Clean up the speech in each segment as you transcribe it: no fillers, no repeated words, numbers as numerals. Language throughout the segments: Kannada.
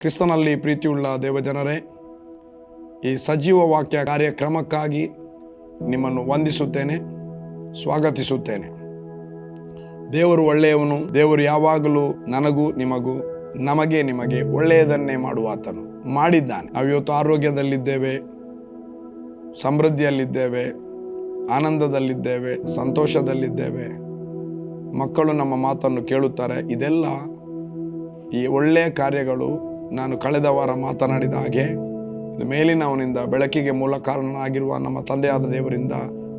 ಕ್ರಿಸ್ತನಲ್ಲಿ ಪ್ರೀತಿಯುಳ್ಳ ದೇವಜನರೇ, ಈ ಸಜೀವ ವಾಕ್ಯ ಕಾರ್ಯಕ್ರಮಕ್ಕಾಗಿ ನಿಮ್ಮನ್ನು ವಂದಿಸುತ್ತೇನೆ, ಸ್ವಾಗತಿಸುತ್ತೇನೆ. ದೇವರು ಒಳ್ಳೆಯವನು. ದೇವರು ಯಾವಾಗಲೂ ನನಗೂ ನಿಮಗೂ ನಿಮಗೆ ಒಳ್ಳೆಯದನ್ನೇ ಮಾಡುವಾತನು ಮಾಡಿದ್ದಾನೆ. ನಾವು ಇವತ್ತು ಆರೋಗ್ಯದಲ್ಲಿದ್ದೇವೆ, ಸಮೃದ್ಧಿಯಲ್ಲಿದ್ದೇವೆ, ಆನಂದದಲ್ಲಿದ್ದೇವೆ, ಸಂತೋಷದಲ್ಲಿದ್ದೇವೆ. ಮಕ್ಕಳು ನಮ್ಮ ಮಾತನ್ನು ಕೇಳುತ್ತಾರೆ. ಇದೆಲ್ಲ ಈ ಒಳ್ಳೆಯ ಕಾರ್ಯಗಳು ನಾನು ಕಳೆದ ವಾರ ಮಾತನಾಡಿದ ಹಾಗೆ ಇದು ಮೇಲಿನವನಿಂದ ಬೆಳಕಿಗೆ ಮೂಲ ಕಾರಣನಾಗಿರುವ ನಮ್ಮ ತಂದೆಯಾದ ದೇವರಿಂದ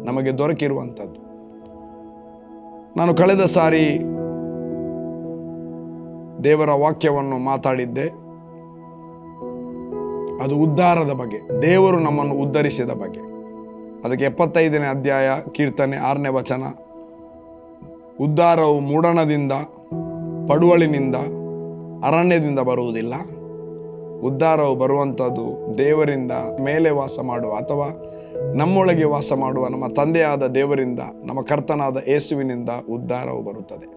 ನಮಗೆ ದೊರಕಿರುವಂಥದ್ದು. ನಾನು ಕಳೆದ ಸಾರಿ ದೇವರ ವಾಕ್ಯವನ್ನು ಮಾತಾಡಿದ್ದೆ. ಅದು ಉದ್ಧಾರದ ಬಗ್ಗೆ, ದೇವರು ನಮ್ಮನ್ನು ಉದ್ಧರಿಸಿದ ಬಗ್ಗೆ. ಅದಕ್ಕೆ 75ನೇ ಅಧ್ಯಾಯ ಕೀರ್ತನೆ 6ನೇ ವಚನ, ಉದ್ಧಾರವು ಮೂಡಣದಿಂದ, ಪಡುವಳಿನಿಂದ, ಅರಣ್ಯದಿಂದ ಬರುವುದಿಲ್ಲ. ಉದ್ಧಾರವು ಬರುವಂಥದ್ದು ದೇವರಿಂದ ಮೇಲೆ ವಾಸ ಮಾಡುವ ಅಥವಾ ನಮ್ಮೊಳಗೆ ವಾಸ ಮಾಡುವ ನಮ್ಮ ತಂದೆಯಾದ ದೇವರಿಂದ, ನಮ್ಮ ಕರ್ತನಾದ ಯೇಸುವಿನಿಂದ ಉದ್ಧಾರವು ಬರುತ್ತದೆ.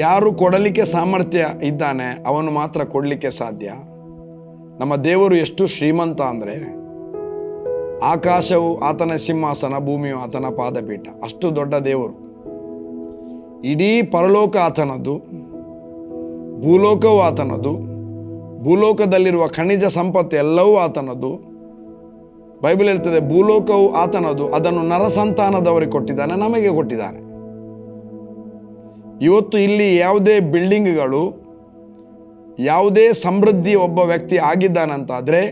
ಯಾರು ಕೊಡಲಿಕ್ಕೆ ಸಾಮರ್ಥ್ಯ ಇದ್ದಾನೆ ಅವನು ಮಾತ್ರ ಕೊಡಲಿಕ್ಕೆ ಸಾಧ್ಯ. ನಮ್ಮ ದೇವರು ಎಷ್ಟು ಶ್ರೀಮಂತ ಅಂದರೆ, ಆಕಾಶವು ಆತನ ಸಿಂಹಾಸನ, ಭೂಮಿಯು ಆತನ ಪಾದಪೀಠ. ಅಷ್ಟು ದೊಡ್ಡ ದೇವರು. ಇಡೀ ಪರಲೋಕ ಆತನದು, ಭೂಲೋಕವು ಆತನದು, ಭೂಲೋಕದಲ್ಲಿರುವ ಖನಿಜ ಸಂಪತ್ತು ಎಲ್ಲವೂ ಆತನದು. ಬೈಬಲ್ ಹೇಳ್ತದೆ, ಭೂಲೋಕವು ಆತನದು, ಅದನ್ನು ನರಸಂತಾನದವರಿಗೆ ಕೊಟ್ಟಿದ್ದಾನೆ, ನಮಗೆ ಕೊಟ್ಟಿದ್ದಾನೆ. ಇವತ್ತು ಇಲ್ಲಿ ಯಾವುದೇ ಬಿಲ್ಡಿಂಗ್ಗಳು, ಯಾವುದೇ ಸಮೃದ್ಧಿ ಒಬ್ಬ ವ್ಯಕ್ತಿ ಆಗಿದ್ದಾನಂತಾದರೆ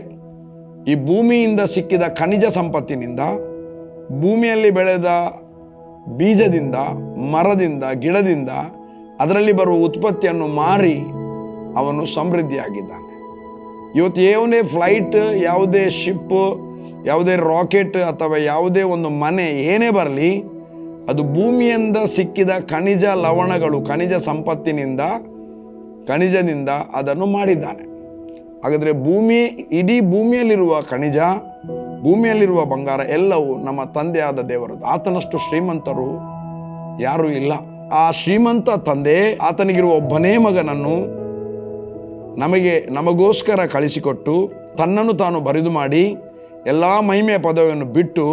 ಈ ಭೂಮಿಯಿಂದ ಸಿಕ್ಕಿದ ಖನಿಜ ಸಂಪತ್ತಿನಿಂದ, ಭೂಮಿಯಲ್ಲಿ ಬೆಳೆದ ಬೀಜದಿಂದ, ಮರದಿಂದ, ಗಿಡದಿಂದ, ಅದರಲ್ಲಿ ಬರುವ ಉತ್ಪತ್ತಿಯನ್ನು ಮಾರಿ ಅವನು ಸಮೃದ್ಧಿಯಾಗಿದ್ದಾನೆ. ಇವತ್ತು ಯಾವುದೇ ಫ್ಲೈಟ್, ಯಾವುದೇ ಶಿಪ್, ಯಾವುದೇ ರಾಕೆಟ್ ಅಥವಾ ಯಾವುದೇ ಒಂದು ಮನೆ ಏನೇ ಬರಲಿ, ಅದು ಭೂಮಿಯಿಂದ ಸಿಕ್ಕಿದ ಖನಿಜ ಲವಣಗಳು, ಖನಿಜ ಸಂಪತ್ತಿನಿಂದ, ಖನಿಜದಿಂದ ಅದನ್ನು ಮಾಡಿದ್ದಾನೆ. ಹಾಗಾದರೆ ಇಡೀ ಭೂಮಿಯಲ್ಲಿರುವ ಖನಿಜ, ಭೂಮಿಯಲ್ಲಿರುವ ಬಂಗಾರ ಎಲ್ಲವೂ ನಮ್ಮ ತಂದೆಯಾದ ದೇವರದು. ಆತನಷ್ಟು ಶ್ರೀಮಂತರು ಯಾರೂ ಇಲ್ಲ. ಆ ಶ್ರೀಮಂತ ತಂದೆ ಆತನಿಗಿರುವ ಒಬ್ಬನೇ ಮಗನನ್ನು ನಮಗೋಸ್ಕರ ಕಳಿಸಿಕೊಟ್ಟು ತನ್ನನ್ನು ತಾನು ಬರಿದು ಮಾಡಿ ಎಲ್ಲ ಮಹಿಮೆಯ ಪದವಿಯನ್ನು ಬಿಟ್ಟು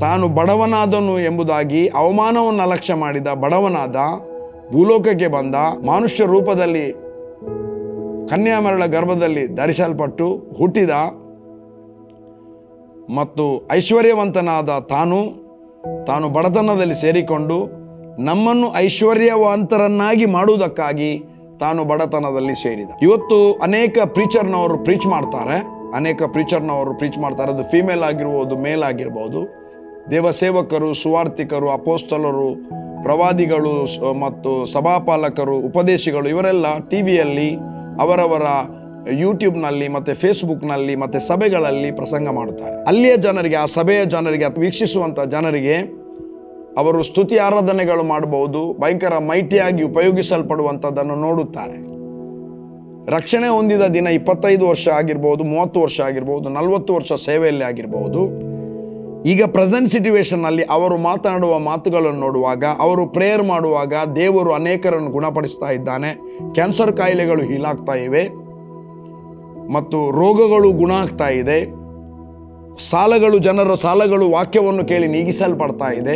ತಾನು ಬಡವನಾದನು ಎಂಬುದಾಗಿ ಅವಮಾನವನ್ನು ಅಲಕ್ಷ್ಯ ಮಾಡಿದ ಬಡವನಾದ, ಭೂಲೋಕಕ್ಕೆ ಬಂದ, ಮನುಷ್ಯ ರೂಪದಲ್ಲಿ ಕನ್ಯಾಮರಳ ಗರ್ಭದಲ್ಲಿ ಧರಿಸಲ್ಪಟ್ಟು ಹುಟ್ಟಿದ ಮತ್ತು ಐಶ್ವರ್ಯವಂತನಾದ ತಾನು ಬಡತನದಲ್ಲಿ ಸೇರಿಕೊಂಡು ನಮ್ಮನ್ನು ಐಶ್ವರ್ಯವಂತರನ್ನಾಗಿ ಮಾಡುವುದಕ್ಕಾಗಿ ತಾನು ಬಡತನದಲ್ಲಿ ಸೇರಿದ. ಇವತ್ತು ಅನೇಕ ಪ್ರೀಚರ್ನವರು ಪ್ರೀಚ್ ಮಾಡ್ತಾರೆ. ಅದು ಫೀಮೇಲ್ ಆಗಿರ್ಬೋದು, ಮೇಲ್ ಆಗಿರ್ಬೋದು. ದೇವಸೇವಕರು, ಸುವಾರ್ತಿಕರು, ಅಪೋಸ್ತಲರು, ಪ್ರವಾದಿಗಳು ಮತ್ತು ಸಭಾಪಾಲಕರು, ಉಪದೇಶಿಗಳು ಇವರೆಲ್ಲ ಟಿವಿಯಲ್ಲಿ, ಅವರವರ ಯೂಟ್ಯೂಬ್ನಲ್ಲಿ ಮತ್ತು ಫೇಸ್ಬುಕ್ನಲ್ಲಿ ಮತ್ತು ಸಭೆಗಳಲ್ಲಿ ಪ್ರಸಂಗ ಮಾಡುತ್ತಾರೆ. ಅಲ್ಲಿಯ ಜನರಿಗೆ, ಆ ಸಭೆಯ ಜನರಿಗೆ, ವೀಕ್ಷಿಸುವಂಥ ಜನರಿಗೆ ಅವರು ಸ್ತುತಿ ಆರಾಧನೆಗಳು ಮಾಡಬಹುದು, ಭಯಂಕರ ಮೈಟಿಯಾಗಿ ಉಪಯೋಗಿಸಲ್ಪಡುವಂಥದ್ದನ್ನು ನೋಡುತ್ತಾರೆ. ರಕ್ಷಣೆ ಹೊಂದಿದ ದಿನ 25 ವರ್ಷ ಆಗಿರ್ಬೋದು, 30 ವರ್ಷ ಆಗಿರ್ಬೋದು, 40 ವರ್ಷ ಸೇವೆಯಲ್ಲಿ ಆಗಿರ್ಬೋದು. ಈಗ ಪ್ರೆಸೆಂಟ್ ಸಿಚುವೇಶನ್ನಲ್ಲಿ ಅವರು ಮಾತನಾಡುವ ಮಾತುಗಳನ್ನು ನೋಡುವಾಗ, ಅವರು ಪ್ರೇಯರ್ ಮಾಡುವಾಗ ದೇವರು ಅನೇಕರನ್ನು ಗುಣಪಡಿಸ್ತಾ ಇದ್ದಾನೆ. ಕ್ಯಾನ್ಸರ್ ಕಾಯಿಲೆಗಳು ಹೀಲಾಗ್ತಾ ಇವೆ ಮತ್ತು ರೋಗಗಳು ಗುಣ ಆಗ್ತಾ ಇದೆ. ಜನರ ಸಾಲಗಳು ವಾಕ್ಯವನ್ನು ಕೇಳಿ ನೀಗಿಸಲ್ಪಡ್ತಾ ಇದೆ.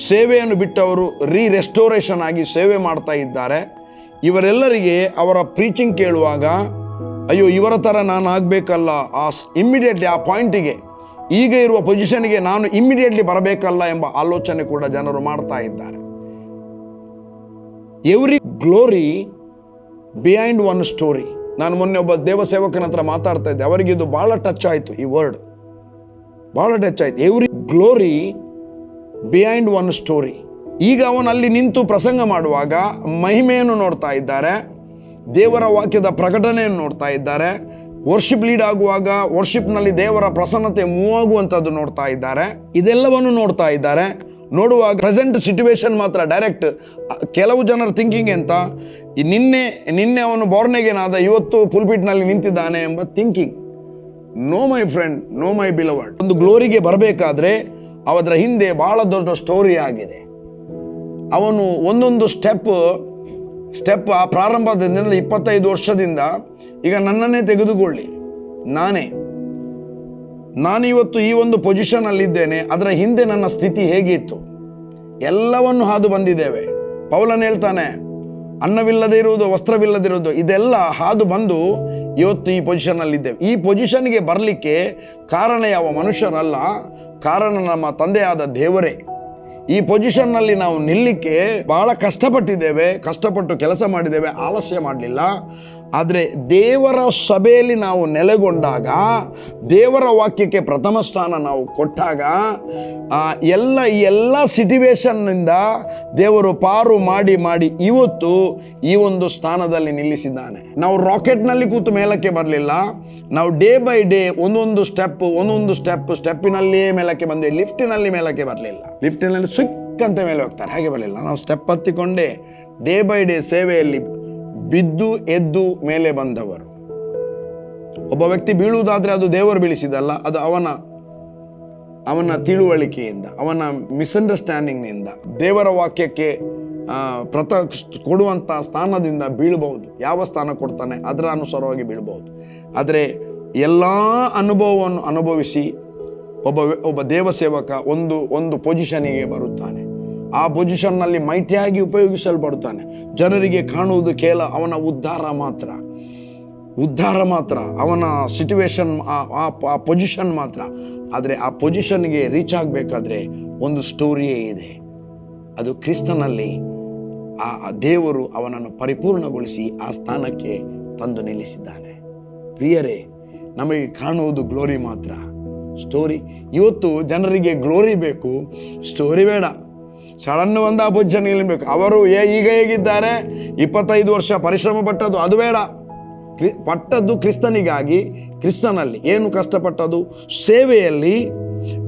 ಸೇವೆಯನ್ನು ಬಿಟ್ಟವರು ರೆಸ್ಟೋರೇಷನ್ ಆಗಿ ಸೇವೆ ಮಾಡ್ತಾ ಇದ್ದಾರೆ. ಇವರೆಲ್ಲರಿಗೆ ಅವರ ಪ್ರೀಚಿಂಗ್ ಕೇಳುವಾಗ, ಅಯ್ಯೋ ಇವರ ಥರ ನಾನು ಆಗಬೇಕಲ್ಲ, ಇಮ್ಮಿಡಿಯೇಟ್ಲಿ ಆ ಪಾಯಿಂಟಿಗೆ, ಈಗ ಇರುವ ಪೊಸಿಷನ್ಗೆ ನಾನು ಇಮ್ಮಿಡಿಯೇಟ್ಲಿ ಬರಬೇಕಲ್ಲ ಎಂಬ ಆಲೋಚನೆ ಕೂಡ ಜನರು ಮಾಡ್ತಾ ಇದ್ದಾರೆ. Every glory behind one story. ನಾನು ಮೊನ್ನೆ ಒಬ್ಬ ದೇವಸೇವಕನ ಹತ್ರ ಮಾತಾಡ್ತಾ ಇದ್ದೆ. ಅವರಿಗೆ ಇದು ಭಾಳ ಟಚ್ ಆಯಿತು. ಈ ವರ್ಡ್ ಭಾಳ ಟಚ್ ಆಯಿತು. Every glory behind one story. ಈಗ ಅವನಲ್ಲಿ ನಿಂತು ಪ್ರಸಂಗ ಮಾಡುವಾಗ ಮಹಿಮೆಯನ್ನು ನೋಡ್ತಾ ಇದ್ದಾರೆ, ದೇವರ ವಾಕ್ಯದ ಪ್ರಕಟಣೆಯನ್ನು ನೋಡ್ತಾ ಇದ್ದಾರೆ. ವರ್ಷಿಪ್ ಲೀಡ್ ಆಗುವಾಗ ವರ್ಷಿಪ್ನಲ್ಲಿ ದೇವರ ಪ್ರಸನ್ನತೆ ಮೂವ್ ಆಗುವಂಥದ್ದು ನೋಡ್ತಾ ಇದ್ದಾರೆ. ಇದೆಲ್ಲವನ್ನು ನೋಡ್ತಾ ಇದ್ದಾರೆ. ನೋಡುವಾಗ ಪ್ರೆಸೆಂಟ್ ಸಿಚುವೇಶನ್ ಮಾತ್ರ ಡೈರೆಕ್ಟ್. ಕೆಲವು ಜನರ ಥಿಂಕಿಂಗ್ ಅಂತ, ನಿನ್ನೆ ಅವನು ಬಾರ್ನೆಗೇನಾದ, ಇವತ್ತು ಪುಲ್ಪಿಟ್ನಲ್ಲಿ ನಿಂತಿದ್ದಾನೆ ಎಂಬ thinking. No my friend, no my beloved. ಒಂದು ಗ್ಲೋರಿಗೆ ಬರಬೇಕಾದ್ರೆ ಅದರ ಹಿಂದೆ ಬಹಳ ದೊಡ್ಡ ಸ್ಟೋರಿ ಆಗಿದೆ. ಅವನು ಒಂದೊಂದು ಸ್ಟೆಪ್ ಸ್ಟೆಪ್ ಆ ಪ್ರಾರಂಭದಿಂದ 25 ವರ್ಷದಿಂದ ಈಗ ನನ್ನನ್ನೇ ತೆಗೆದುಕೊಳ್ಳಿ. ನಾನಿವತ್ತು ಈ ಒಂದು ಪೊಸಿಷನಲ್ಲಿದ್ದೇನೆ. ಅದರ ಹಿಂದೆ ನನ್ನ ಸ್ಥಿತಿ ಹೇಗಿತ್ತು ಎಲ್ಲವನ್ನು ಹಾದು ಬಂದಿದ್ದೇವೆ. ಪೌಲನು ಹೇಳ್ತಾನೆ, ಅನ್ನವಿಲ್ಲದೆ ಇರುವುದು, ವಸ್ತ್ರವಿಲ್ಲದಿರುವುದು, ಇದೆಲ್ಲ ಹಾದು ಬಂದು ಇವತ್ತು ಈ ಪೊಸಿಷನ್ನಲ್ಲಿದ್ದೇವೆ. ಈ ಪೊಸಿಷನ್ಗೆ ಬರಲಿಕ್ಕೆ ಕಾರಣ ಯಾವ ಮನುಷ್ಯರಲ್ಲ, ಕಾರಣ ನಮ್ಮ ತಂದೆಯಾದ ದೇವರೇ. ಈ ಪೊಸಿಷನ್ನಲ್ಲಿ ನಾವು ನಿಲ್ಲಕ್ಕೆ ಬಹಳ ಕಷ್ಟಪಟ್ಟು ಕೆಲಸ ಮಾಡಿದ್ದೇವೆ, ಆಲಸ್ಯ ಮಾಡಲಿಲ್ಲ. ಆದರೆ ದೇವರ ಸಭೆಯಲ್ಲಿ ನಾವು ನೆಲೆಗೊಂಡಾಗ, ದೇವರ ವಾಕ್ಯಕ್ಕೆ ಪ್ರಥಮ ಸ್ಥಾನ ನಾವು ಕೊಟ್ಟಾಗ, ಈ ಎಲ್ಲ ಸಿಚುವೇಶನ್ನಿಂದ ದೇವರು ಪಾರು ಮಾಡಿ ಇವತ್ತು ಈ ಒಂದು ಸ್ಥಾನದಲ್ಲಿ ನಿಲ್ಲಿಸಿದ್ದಾನೆ. ನಾವು ರಾಕೆಟ್ನಲ್ಲಿ ಕೂತು ಮೇಲಕ್ಕೆ ಬರಲಿಲ್ಲ, ನಾವು ಡೇ ಬೈ ಡೇ ಒಂದೊಂದು ಸ್ಟೆಪ್ಪಿನಲ್ಲಿಯೇ ಮೇಲಕ್ಕೆ ಬಂದೆ. ಲಿಫ್ಟಿನಲ್ಲಿ ಮೇಲಕ್ಕೆ ಬರಲಿಲ್ಲ, ಲಿಫ್ಟಿನಲ್ಲಿ ಸಿಕ್ಕಂತೆ ಮೇಲೆ ಹೋಗ್ತಾರೆ, ಹಾಗೆ ಬರಲಿಲ್ಲ. ನಾವು ಸ್ಟೆಪ್ ಹತ್ತಿಕೊಂಡೇ ಡೇ ಬೈ ಡೇ ಸೇವೆಯಲ್ಲಿ ಬಿದ್ದು ಎದ್ದು ಮೇಲೆ ಬಂದವರು. ಒಬ್ಬ ವ್ಯಕ್ತಿ ಬೀಳುವುದಾದ್ರೆ ಅದು ದೇವರು ಬೀಳಿಸಿದಲ್ಲ, ಅದು ಅವನ ತಿಳುವಳಿಕೆಯಿಂದ, ಅವನ ಮಿಸ್ಅಂಡರ್ಸ್ಟ್ಯಾಂಡಿಂಗ್ನಿಂದ, ದೇವರ ವಾಕ್ಯಕ್ಕೆ ಕೊಡುವಂಥ ಸ್ಥಾನದಿಂದ ಬೀಳ್ಬಹುದು. ಯಾವ ಸ್ಥಾನ ಕೊಡ್ತಾನೆ ಅದರ ಅನುಸಾರವಾಗಿ ಬೀಳ್ಬಹುದು. ಆದರೆ ಎಲ್ಲ ಅನುಭವವನ್ನು ಅನುಭವಿಸಿ ಒಬ್ಬ ದೇವಸೇವಕ ಒಂದು ಪೊಸಿಷನಿಗೆ ಬರುತ್ತಾನೆ. ಆ ಪೊಸಿಷನ್ನಲ್ಲಿ ಮೈಟಿಯಾಗಿ ಉಪಯೋಗಿಸಲ್ಪಡುತ್ತಾನೆ. ಜನರಿಗೆ ಕಾಣುವುದು ಕೇವಲ ಅವನ ಉದ್ಧಾರ ಮಾತ್ರ, ಅವನ ಸಿಚುವೇಶನ್, ಆ ಪೊಸಿಷನ್ ಮಾತ್ರ. ಆದರೆ ಆ ಪೊಸಿಷನ್ಗೆ ರೀಚ್ ಆಗಬೇಕಾದ್ರೆ ಒಂದು ಸ್ಟೋರಿಯೇ ಇದೆ. ಅದು ಕ್ರಿಸ್ತನಲ್ಲಿ ಆ ದೇವರು ಅವನನ್ನು ಪರಿಪೂರ್ಣಗೊಳಿಸಿ ಆ ಸ್ಥಾನಕ್ಕೆ ತಂದು ನಿಲ್ಲಿಸಿದ್ದಾನೆ. ಪ್ರಿಯರೇ, ನಮಗೆ ಕಾಣುವುದು ಗ್ಲೋರಿ ಮಾತ್ರ, ಸ್ಟೋರಿ. ಇವತ್ತು ಜನರಿಗೆ ಗ್ಲೋರಿ ಬೇಕು, ಸ್ಟೋರಿ ಬೇಡ. ಸಡನ್ ಒಂದು ಆ ಪೊಸಿಷನ್ಗೆ ನಿಲ್ಲಬೇಕು. ಅವರು ಈಗ ಹೇಗಿದ್ದಾರೆ, 25 ವರ್ಷ ಪರಿಶ್ರಮ ಪಟ್ಟದ್ದು ಅದು ಬೇಡ. ಪಟ್ಟದ್ದು ಕ್ರಿಸ್ತನಿಗಾಗಿ, ಕ್ರಿಸ್ತನಲ್ಲಿ ಏನು ಕಷ್ಟಪಟ್ಟದು, ಸೇವೆಯಲ್ಲಿ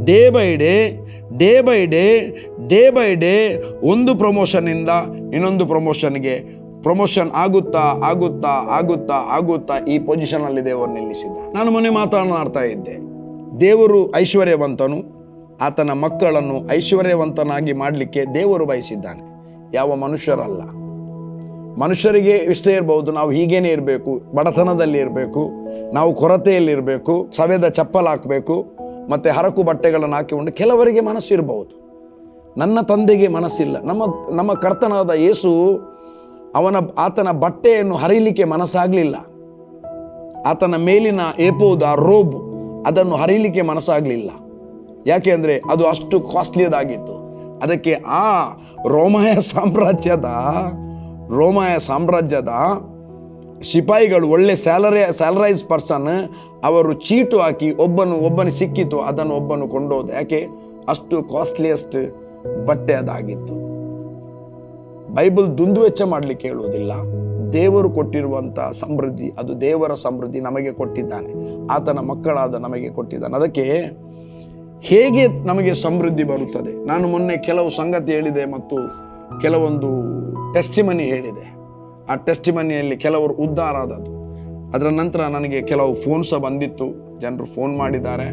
ಡೇ ಬೈ ಡೇ ಒಂದು ಪ್ರಮೋಷನ್ನಿಂದ ಇನ್ನೊಂದು ಪ್ರಮೋಷನ್ ಆಗುತ್ತಾ ಈ ಪೊಸಿಷನಲ್ಲಿ ದೇವರು ನಿಲ್ಲಿಸಿದ್ದ. ನಾನು ಮೊನ್ನೆ ಮಾತನಾಡ್ತಾ ಇದ್ದೆ, ದೇವರು ಐಶ್ವರ್ಯವಂತನು, ಆತನ ಮಕ್ಕಳನ್ನು ಐಶ್ವರ್ಯವಂತನಾಗಿ ಮಾಡಲಿಕ್ಕೆ ದೇವರು ಬಯಸಿದ್ದಾನೆ, ಯಾವ ಮನುಷ್ಯರಲ್ಲ. ಮನುಷ್ಯರಿಗೆ ಇಷ್ಟ ಇರಬಹುದು, ನಾವು ಹೀಗೇನೆ ಇರಬೇಕು, ಬಡತನದಲ್ಲಿ ಇರಬೇಕು, ನಾವು ಕೊರತೆಯಲ್ಲಿರಬೇಕು, ಸವೆದ ಚಪ್ಪಲ್ ಹಾಕಬೇಕು, ಮತ್ತು ಹರಕು ಬಟ್ಟೆಗಳನ್ನು ಹಾಕಿಕೊಂಡು ಕೆಲವರಿಗೆ ಮನಸ್ಸಿರಬಹುದು. ನನ್ನ ತಂದೆಗೆ ಮನಸ್ಸಿಲ್ಲ. ನಮ್ಮ ಕರ್ತನಾದ ಯೇಸು ಆತನ ಬಟ್ಟೆಯನ್ನು ಹರಿಲಿಕ್ಕೆ ಮನಸ್ಸಾಗಲಿಲ್ಲ. ಆತನ ಮೇಲಿನ ಏಪೋದ ರೋಬ್ ಅದನ್ನು ಹರಿಲಿಕ್ಕೆ ಮನಸ್ಸಾಗಲಿಲ್ಲ. ಯಾಕೆ ಅಂದರೆ ಅದು ಅಷ್ಟು ಕಾಸ್ಟ್ಲಿಯದಾಗಿತ್ತು. ಅದಕ್ಕೆ ಆ ರೋಮಾಯ ಸಾಮ್ರಾಜ್ಯದ ಸಿಪಾಯಿಗಳು, ಒಳ್ಳೆ ಸ್ಯಾಲರೈಸ್ ಪರ್ಸನ್, ಅವರು ಚೀಟು ಹಾಕಿ ಒಬ್ಬನು ಸಿಕ್ಕಿತು, ಅದನ್ನು ಒಬ್ಬನು ಕೊಂಡೋದ. ಯಾಕೆ? ಅಷ್ಟು ಕಾಸ್ಟ್ಲಿಯೆಸ್ಟ್ ಬಟ್ಟೆ ಅದಾಗಿತ್ತು. ಬೈಬಲ್ ದುಂದುವೆಚ್ಚ ಮಾಡಲಿಕ್ಕೆ ಹೇಳುವುದಿಲ್ಲ. ದೇವರು ಕೊಟ್ಟಿರುವಂಥ ಸಮೃದ್ಧಿ, ಅದು ದೇವರ ಸಮೃದ್ಧಿ ನಮಗೆ ಕೊಟ್ಟಿದ್ದಾನೆ, ಆತನ ಮಕ್ಕಳಾದ ನಮಗೆ ಕೊಟ್ಟಿದ್ದಾನೆ. ಅದಕ್ಕೆ ಹೇಗೆ ನಮಗೆ ಸಮೃದ್ಧಿ ಬರುತ್ತದೆ? ನಾನು ಮೊನ್ನೆ ಕೆಲವು ಸಂಗತಿ ಹೇಳಿದೆ ಮತ್ತು ಕೆಲವೊಂದು ಟೆಸ್ಟಿಮನಿ ಹೇಳಿದೆ. ಆ ಟೆಸ್ಟಿಮನಿಯಲ್ಲಿ ಕೆಲವರು ಉದ್ಧಾರ ಆದದ್ದು. ಅದರ ನಂತರ ನನಗೆ ಕೆಲವು ಫೋನ್ಸ ಬಂದಿತ್ತು, ಜನರು ಫೋನ್ ಮಾಡಿದ್ದಾರೆ.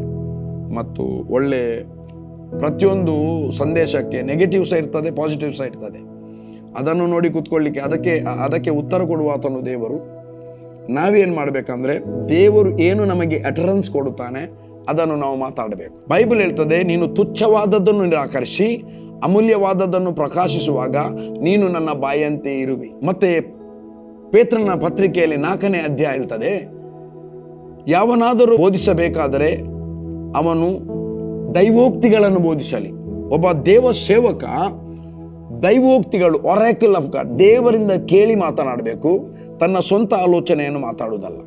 ಮತ್ತು ಒಳ್ಳೆ ಪ್ರತಿಯೊಂದು ಸಂದೇಶಕ್ಕೆ ನೆಗೆಟಿವ್ ಸಹ ಇರ್ತದೆ, ಪಾಸಿಟಿವ್ ಸಹ ಇರ್ತದೆ. ಅದನ್ನು ನೋಡಿ ಕೂತ್ಕೊಳ್ಳಿಕ್ಕೆ ಅದಕ್ಕೆ ಉತ್ತರ ಕೊಡುವ ಆತನು ದೇವರು. ನಾವೇನು ಮಾಡಬೇಕಂದ್ರೆ, ದೇವರು ಏನು ನಮಗೆ ಅಟರೆನ್ಸ್ ಕೊಡುತ್ತಾನೆ ಅದನ್ನು ನಾವು ಮಾತಾಡಬೇಕು. ಬೈಬಲ್ ಹೇಳ್ತದೆ, ನೀನು ತುಚ್ಛವಾದದ್ದನ್ನು ನಿರಾಕರಿಸಿ ಅಮೂಲ್ಯವಾದದ್ದನ್ನು ಪ್ರಕಾಶಿಸುವಾಗ ನೀನು ನನ್ನ ಬಾಯಿಯಂತೆ ಇರುವಿ. ಮತ್ತೆ ಪೇತ್ರನ ಪತ್ರಿಕೆಯಲ್ಲಿ 4ನೇ ಅಧ್ಯಾಯ ಹೇಳ್ತದೆ, ಯಾವನಾದರೂ ಬೋಧಿಸಬೇಕಾದರೆ ಅವನು ದೈವೋಕ್ತಿಗಳನ್ನು ಬೋಧಿಸಲಿ. ಒಬ್ಬ ದೇವ ಸೇವಕ ದೈವೋಕ್ತಿಗಳು, ಒರಾಕಲ್ ಆಫ್ ಗಾಡ್, ದೇವರಿಂದ ಕೇಳಿ ಮಾತನಾಡಬೇಕು, ತನ್ನ ಸ್ವಂತ ಆಲೋಚನೆಯನ್ನು ಮಾತಾಡುವುದಲ್ಲ.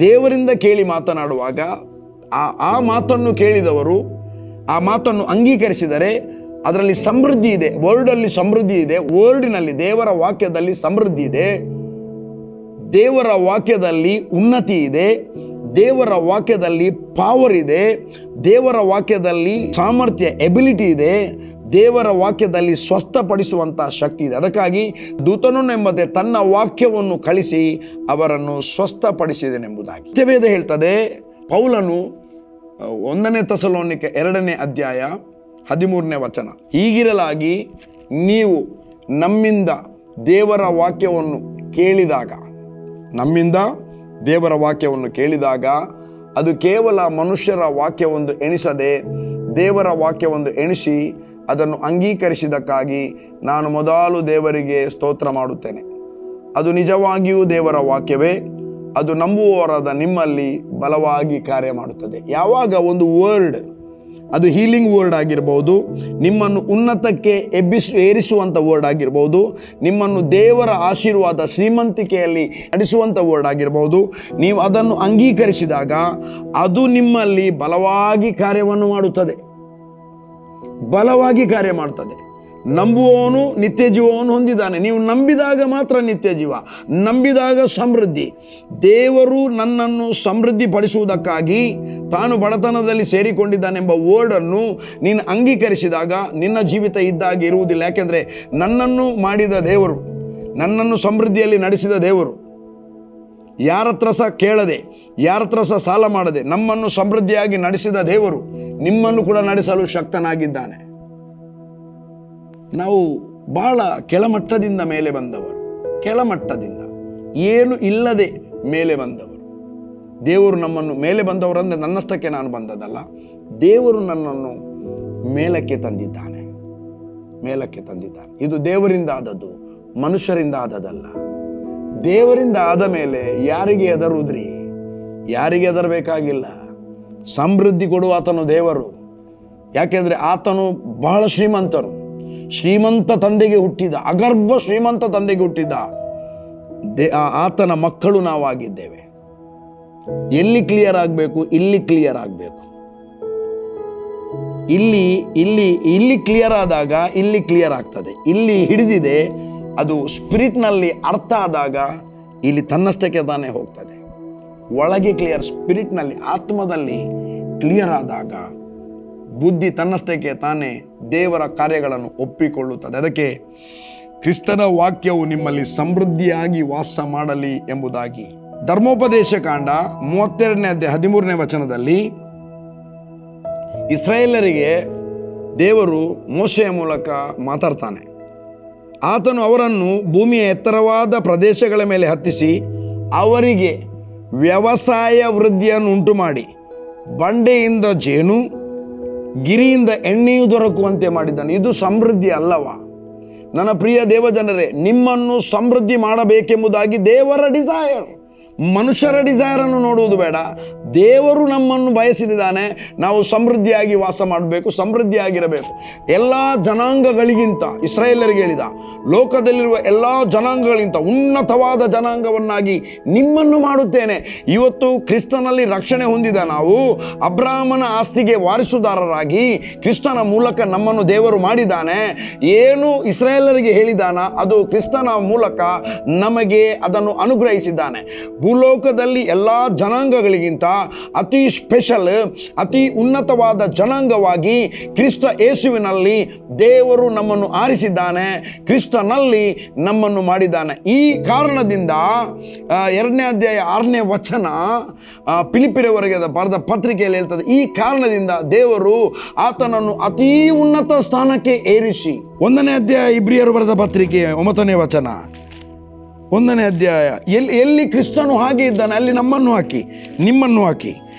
ದೇವರಿಂದ ಕೇಳಿ ಮಾತನಾಡುವಾಗ ಆ ಮಾತನ್ನು ಕೇಳಿದವರು ಆ ಮಾತನ್ನು ಅಂಗೀಕರಿಸಿದರೆ ಅದರಲ್ಲಿ ಸಮೃದ್ಧಿ ಇದೆ. ವರ್ಡಲ್ಲಿ ಸಮೃದ್ಧಿ ಇದೆ, ವರ್ಡಿನಲ್ಲಿ, ದೇವರ ವಾಕ್ಯದಲ್ಲಿ ಸಮೃದ್ಧಿ ಇದೆ, ದೇವರ ವಾಕ್ಯದಲ್ಲಿ ಉನ್ನತಿ ಇದೆ, ದೇವರ ವಾಕ್ಯದಲ್ಲಿ ಪವರ್ ಇದೆ, ದೇವರ ವಾಕ್ಯದಲ್ಲಿ ಸಾಮರ್ಥ್ಯ, ಎಬಿಲಿಟಿ ಇದೆ, ದೇವರ ವಾಕ್ಯದಲ್ಲಿ ಸ್ವಸ್ಥಪಡಿಸುವಂಥ ಶಕ್ತಿ ಇದೆ. ಅದಕ್ಕಾಗಿ ದೂತನೆಂಬಂತೆ ತನ್ನ ವಾಕ್ಯವನ್ನು ಕಳಿಸಿ ಅವರನ್ನು ಸ್ವಸ್ಥಪಡಿಸಿದನೆಂಬುದಾಗಿ ಸತ್ಯವೇದ ಹೇಳ್ತದೆ. ಪೌಲನು 1ನೇ ಥೆಸಲೋನಿಕ 2ನೇ ಅಧ್ಯಾಯ 13ನೇ ವಚನ, ಹೀಗಿರಲಾಗಿ ನೀವು ನಮ್ಮಿಂದ ದೇವರ ವಾಕ್ಯವನ್ನು ಕೇಳಿದಾಗ, ನಮ್ಮಿಂದ ದೇವರ ವಾಕ್ಯವನ್ನು ಕೇಳಿದಾಗ ಅದು ಕೇವಲ ಮನುಷ್ಯರ ವಾಕ್ಯವೊಂದು ಎಣಿಸದೆ ದೇವರ ವಾಕ್ಯವೊಂದು ಎಣಿಸಿ ಅದನ್ನು ಅಂಗೀಕರಿಸಿದ್ದಕ್ಕಾಗಿ ನಾನು ಮೊದಲು ದೇವರಿಗೆ ಸ್ತೋತ್ರ ಮಾಡುತ್ತೇನೆ. ಅದು ನಿಜವಾಗಿಯೂ ದೇವರ ವಾಕ್ಯವೇ. ಅದು ನಂಬುವವರಾದ ನಿಮ್ಮಲ್ಲಿ ಬಲವಾಗಿ ಕಾರ್ಯ ಮಾಡುತ್ತದೆ. ಯಾವಾಗ ಒಂದು ವರ್ಡ್, ಅದು ಹೀಲಿಂಗ್ ವರ್ಡ್ ಆಗಿರ್ಬೋದು, ನಿಮ್ಮನ್ನು ಉನ್ನತಕ್ಕೆ ಏರಿಸುವಂಥ ವರ್ಡ್ ಆಗಿರ್ಬೋದು, ನಿಮ್ಮನ್ನು ದೇವರ ಆಶೀರ್ವಾದ ಶ್ರೀಮಂತಿಕೆಯಲ್ಲಿ ನಡೆಸುವಂಥ ವರ್ಡ್ ಆಗಿರ್ಬೋದು, ನೀವು ಅದನ್ನು ಅಂಗೀಕರಿಸಿದಾಗ ಅದು ನಿಮ್ಮಲ್ಲಿ ಬಲವಾಗಿ ಕಾರ್ಯವನ್ನು ಮಾಡುತ್ತದೆ, ಬಲವಾಗಿ ಕಾರ್ಯ ಮಾಡ್ತದೆ. ನಂಬುವವನು ನಿತ್ಯ ಜೀವವನ್ನು ಹೊಂದಿದ್ದಾನೆ. ನೀವು ನಂಬಿದಾಗ ಮಾತ್ರ ನಿತ್ಯ ಜೀವ, ನಂಬಿದಾಗ ಸಮೃದ್ಧಿ. ದೇವರು ನನ್ನನ್ನು ಸಮೃದ್ಧಿ ಪಡಿಸುವುದಕ್ಕಾಗಿ ತಾನು ಬಡತನದಲ್ಲಿ ಸೇರಿಕೊಂಡಿದ್ದಾನೆಂಬ ವರ್ಡನ್ನು ನೀನು ಅಂಗೀಕರಿಸಿದಾಗ ನಿನ್ನ ಜೀವಿತ ಇದ್ದಾಗಿ ಇರುವುದಿಲ್ಲ. ಯಾಕೆಂದರೆ ನನ್ನನ್ನು ಮಾಡಿದ ದೇವರು, ನನ್ನನ್ನು ಸಮೃದ್ಧಿಯಲ್ಲಿ ನಡೆಸಿದ ದೇವರು, ಯಾರ ಹತ್ರ ಸಹ ಕೇಳದೆ, ಯಾರ ಹತ್ರ ಸಹ ಸಾಲ ಮಾಡದೆ ನಮ್ಮನ್ನು ಸಮೃದ್ಧಿಯಾಗಿ ನಡೆಸಿದ ದೇವರು ನಿಮ್ಮನ್ನು ಕೂಡ ನಡೆಸಲು ಶಕ್ತನಾಗಿದ್ದಾನೆ. ನಾವು ಬಹಳ ಕೆಳಮಟ್ಟದಿಂದ ಮೇಲೆ ಬಂದವರು, ಕೆಳಮಟ್ಟದಿಂದ ಏನು ಇಲ್ಲದೆ ಮೇಲೆ ಬಂದವರು. ದೇವರು ನಮ್ಮನ್ನು ಮೇಲೆ ಬಂದವರಂದರೆ ನನ್ನಷ್ಟಕ್ಕೆ ನಾನು ಬಂದದಲ್ಲ, ದೇವರು ನನ್ನನ್ನು ಮೇಲಕ್ಕೆ ತಂದಿದ್ದಾನೆ, ಮೇಲಕ್ಕೆ ತಂದಿದ್ದಾನೆ. ಇದು ದೇವರಿಂದ ಆದದ್ದು, ಮನುಷ್ಯರಿಂದ ಆದದಲ್ಲ. ದೇವರಿಂದ ಆದ ಮೇಲೆ ಯಾರಿಗೆ ಹೆದರುದ್ರಿ? ಯಾರಿಗೆ ಹೆದರಬೇಕಾಗಿಲ್ಲ. ಸಮೃದ್ಧಿ ಕೊಡುವ ಆತನು ದೇವರು. ಯಾಕೆಂದರೆ ಆತನು ಬಹಳ ಶ್ರೀಮಂತರು, ಶ್ರೀಮಂತ ತಂದೆಗೆ ಹುಟ್ಟಿದ, ಅಗರ್ಭ ಶ್ರೀಮಂತ ತಂದೆಗೆ ಹುಟ್ಟಿದ ಆತನ ಮಕ್ಕಳು ನಾವಾಗಿದ್ದೇವೆ. ಎಲ್ಲಿ ಕ್ಲಿಯರ್ ಆಗಬೇಕು? ಇಲ್ಲಿ ಕ್ಲಿಯರ್ ಆಗಬೇಕು. ಇಲ್ಲಿ ಕ್ಲಿಯರ್ ಆದಾಗ ಇಲ್ಲಿ ಕ್ಲಿಯರ್ ಆಗ್ತದೆ. ಇಲ್ಲಿ ಹಿಡಿದಿದೆ, ಅದು ಸ್ಪಿರಿಟ್ನಲ್ಲಿ ಅರ್ಥ ಆದಾಗ ಇಲ್ಲಿ ತನ್ನಷ್ಟಕ್ಕೆ ತಾನೇ ಹೋಗ್ತದೆ. ಒಳಗೆ ಕ್ಲಿಯರ್, ಸ್ಪಿರಿಟ್ನಲ್ಲಿ ಆತ್ಮದಲ್ಲಿ ಕ್ಲಿಯರ್ ಆದಾಗ ಬುದ್ಧಿ ತನ್ನಷ್ಟಕ್ಕೆ ತಾನೇ ದೇವರ ಕಾರ್ಯಗಳನ್ನು ಒಪ್ಪಿಕೊಳ್ಳುತ್ತದೆ. ಅದಕ್ಕೆ ಕ್ರಿಸ್ತನ ವಾಕ್ಯವು ನಿಮ್ಮಲ್ಲಿ ಸಮೃದ್ಧಿಯಾಗಿ ವಾಸ ಮಾಡಲಿ ಎಂಬುದಾಗಿ ಧರ್ಮೋಪದೇಶ ಕಾಂಡ 32ನೇ ಅಧ್ಯಾಯ 13ನೇ ವಚನದಲ್ಲಿ ಇಸ್ರಾಯೇಲರಿಗೆ ದೇವರು ಮೋಶೆಯ ಮೂಲಕ ಮಾತಾಡ್ತಾನೆ. ಆತನು ಅವರನ್ನು ಭೂಮಿಯ ಎತ್ತರವಾದ ಪ್ರದೇಶಗಳ ಮೇಲೆ ಹತ್ತಿಸಿ ಅವರಿಗೆ ವ್ಯವಸಾಯ ವೃದ್ಧಿಯನ್ನು ಉಂಟು ಮಾಡಿ ಬಂಡೆಯಿಂದ ಜೇನು, ಗಿರಿಯಿಂದ ಎಣ್ಣೆಯು ದೊರಕುವಂತೆ ಮಾಡಿದ್ದಾನೆ. ಇದು ಸಮೃದ್ಧಿ ಅಲ್ಲವಾ? ನನ್ನ ಪ್ರಿಯ ದೇವಜನರೇ, ನಿಮ್ಮನ್ನು ಸಮೃದ್ಧಿ ಮಾಡಬೇಕೆಂಬುದಾಗಿ ದೇವರ ಡಿಸೈರ್. ಮನುಷ್ಯರ ಡಿಸೈರನ್ನು ನೋಡುವುದು ಬೇಡ. ದೇವರು ನಮ್ಮನ್ನು ಬಯಸಿದ್ದಾನೆ, ನಾವು ಸಮೃದ್ಧಿಯಾಗಿ ವಾಸ ಮಾಡಬೇಕು, ಸಮೃದ್ಧಿಯಾಗಿರಬೇಕು. ಎಲ್ಲ ಜನಾಂಗಗಳಿಗಿಂತ, ಇಸ್ರಾಯೇಲರಿಗೆ ಹೇಳಿದ, ಲೋಕದಲ್ಲಿರುವ ಎಲ್ಲ ಜನಾಂಗಗಳಿಗಿಂತ ಉನ್ನತವಾದ ಜನಾಂಗವನ್ನಾಗಿ ನಿಮ್ಮನ್ನು ಮಾಡುತ್ತೇನೆ. ಇವತ್ತು ಕ್ರಿಸ್ತನಲ್ಲಿ ರಕ್ಷಣೆ ಹೊಂದಿದ ನಾವು ಅಬ್ರಾಹ್ಮನ ಆಸ್ತಿಗೆ ವಾರಿಸುದಾರರಾಗಿ ಕ್ರಿಸ್ತನ ಮೂಲಕ ನಮ್ಮನ್ನು ದೇವರು ಮಾಡಿದ್ದಾನೆ. ಏನು ಇಸ್ರಾಯೇಲರಿಗೆ ಹೇಳಿದಾನ ಅದು ಕ್ರಿಸ್ತನ ಮೂಲಕ ನಮಗೆ ಅದನ್ನು ಅನುಗ್ರಹಿಸಿದ್ದಾನೆ. ಭೂಲೋಕದಲ್ಲಿ ಎಲ್ಲ ಜನಾಂಗಗಳಿಗಿಂತ ಅತಿ ಸ್ಪೆಷಲ್, ಅತಿ ಉನ್ನತವಾದ ಜನಾಂಗವಾಗಿ ಕ್ರಿಸ್ತ ಯೇಸುವಿನಲ್ಲಿ ದೇವರು ನಮ್ಮನ್ನು ಆರಿಸಿದ್ದಾನೆ, ಕ್ರಿಸ್ತನಲ್ಲಿ ನಮ್ಮನ್ನು ಮಾಡಿದ್ದಾನೆ. ಈ ಕಾರಣದಿಂದ 2ನೇ ಅಧ್ಯಾಯ 6ನೇ ವಚನ ಫಿಲಿಪ್ಪಿಯವರಿಗೆ ಬರೆದ ಪತ್ರಿಕೆಯಲ್ಲಿ ಹೇಳ್ತದೆ, ಈ ಕಾರಣದಿಂದ ದೇವರು ಆತನನ್ನು ಅತೀ ಉನ್ನತ ಸ್ಥಾನಕ್ಕೆ ಏರಿಸಿ. 1ನೇ ಅಧ್ಯಾಯ ಇಬ್ರಿಯರು ಬರೆದ ಪತ್ರಿಕೆ 9ನೇ ವಚನ, 1ನೇ ಅಧ್ಯಾಯ, ಎಲ್ಲಿ ಕ್ರಿಸ್ತನು ಹಾಗೆ ಇದ್ದಾನೆ ಅಲ್ಲಿ ನಮ್ಮನ್ನು ಹಾಕಿ, ನಿಮ್ಮನ್ನು ಹಾಕಿ.